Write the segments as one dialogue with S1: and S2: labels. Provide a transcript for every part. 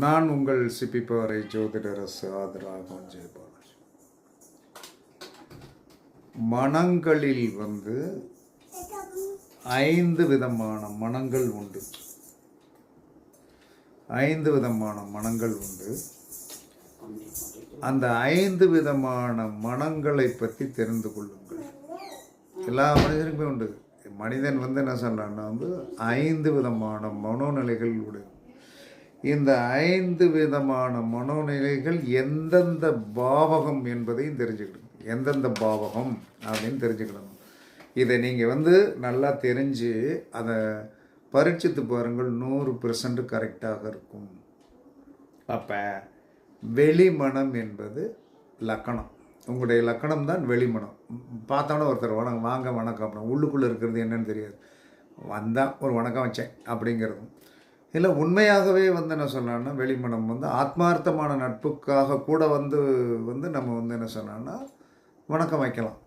S1: நான் உங்கள் சிப்பிப்பாறை ஜோதிடரசு ஆதராகும் ஜெயபாலாஜி. மனங்களில் 5 விதமான மனங்கள் உண்டு. 5 விதமான மனங்கள் உண்டு. அந்த 5 விதமான மனங்களை பற்றி தெரிந்து கொள்ளுங்கள். எல்லா மனிதனுக்குமே உண்டு. மனிதன் என்ன சொல்றான்னா 5 விதமான மனோநிலைகள் உண்டு. இந்த 5 விதமான மனோநிலைகள் எந்தெந்த பாவகம் என்பதையும் தெரிஞ்சுக்கணும். எந்தெந்த பாவகம் அப்படின்னு தெரிஞ்சுக்கணும். இதை நீங்கள் நல்லா தெரிஞ்சு அதை பரீட்சித்து பாருங்கள், 100% கரெக்டாக இருக்கும். அப்போ வெளிமனம் என்பது லக்கணம். உங்களுடைய லக்கணம் தான் வெளிமனம். பார்த்தோன்னா ஒருத்தர் வாங்க வணக்கம் அப்படின்னா உள்ளுக்குள்ளே இருக்கிறது என்னன்னு தெரியாது. வந்தால் ஒரு வணக்கம் வச்சேன் அப்படிங்கிறதும் இல்லை. உண்மையாகவே என்ன சொல்லலாம்னா வெளிமனம் ஆத்மார்த்தமான நட்புக்காக கூட நம்ம என்ன சொல்லலாம்னா வணக்கம் வைக்கலாம்.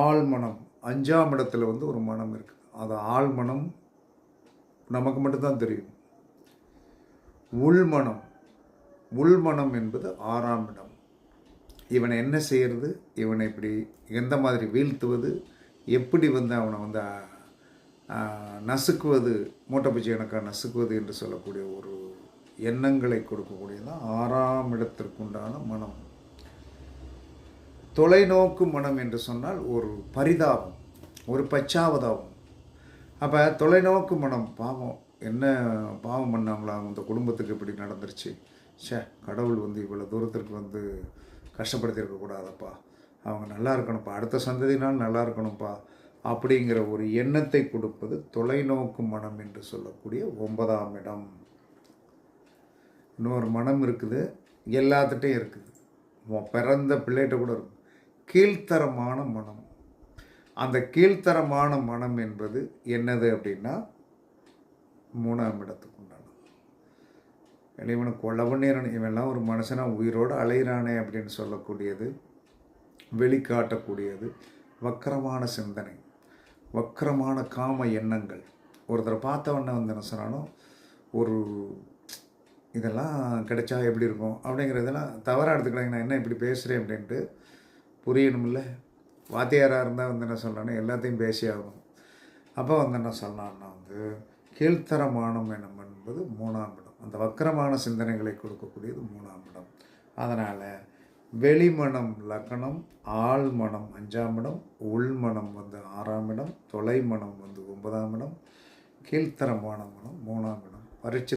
S1: ஆழ்மனம் 5ஆம் இடத்துல ஒரு மனம் இருக்குது. அது ஆழ்மனம் நமக்கு மட்டும்தான் தெரியும். உள்மனம் என்பது 6ஆம் இடம். இவனை என்ன செய்கிறது, இவனை இப்படி எந்த மாதிரி வீழ்த்துவது, எப்படி அவனை நசுக்குவது, மூட்டை பிச்சை எனக்காக நசுக்குவது என்று சொல்லக்கூடிய ஒரு எண்ணங்களை கொடுக்கக்கூடியதான் 6ஆம் இடத்திற்குண்டான மனம். தொலைநோக்கு மனம் என்று சொன்னால் ஒரு பரிதாபம், ஒரு பச்சாவதாபம். அப்போ தொலைநோக்கு மனம், பாவம், என்ன பாவம் பண்ணாங்களா, அந்த குடும்பத்துக்கு இப்படி நடந்துருச்சு, கடவுள் இவ்வளோ தூரத்திற்கு கஷ்டப்படுத்தியிருக்கக்கூடாதப்பா, அவங்க நல்லா இருக்கணும்ப்பா, அடுத்த சந்ததினால் நல்லா இருக்கணும்ப்பா அப்படிங்கிற ஒரு எண்ணத்தை கொடுப்பது தொலைநோக்கு மனம் என்று சொல்லக்கூடிய 9ஆம் இடம். இன்னொரு மனம் இருக்குது, எல்லாத்துட்டையும் இருக்குது, பிறந்த பிள்ளைகிட்ட கூட இருக்கும். கீழ்த்தரமான மனம். அந்த கீழ்த்தரமான மனம் என்பது என்னது அப்படின்னா 3ஆம் இடத்துக்கு உண்டானது. இவனை கொலை பண்ணிடணும், இவெல்லாம் ஒரு மனுஷனாக உயிரோடு அலைகிறானே அப்படின்னு சொல்லக்கூடியது, வெளிக்காட்டக்கூடியது வக்கரமான சிந்தனை, வக்கரமான காம எண்ணங்கள். ஒருத்தரை பார்த்தவொன்னே என்ன சொன்னாலும் ஒரு இதெல்லாம் கிடைச்சா எப்படி இருக்கும் அப்படிங்கிறதெல்லாம் தவறாக எடுத்துக்கிறாங்க. நான் என்ன இப்படி பேசுகிறேன் அப்படின்ட்டு புரியணுமில்ல. வாத்தியாராக இருந்தால் என்ன சொல்லணும், எல்லாத்தையும் பேசி ஆகணும். அப்போ என்ன சொல்லலாம்னா கீழ்த்தரமான எண்ணம் என்பது 3ஆம் இடம். அந்த வக்கரமான சிந்தனைகளை கொடுக்கக்கூடியது 3ஆம் இடம். அதனால் வெளிமனம் லக்கணம், ஆழ்மனம் 5ஆம் இடம், உள்மனம் 6ஆம் இடம், தொலைமனம் 9ஆம் இடம், கீழ்த்தரமான மனம் 3ஆம் இடம். பரீட்சை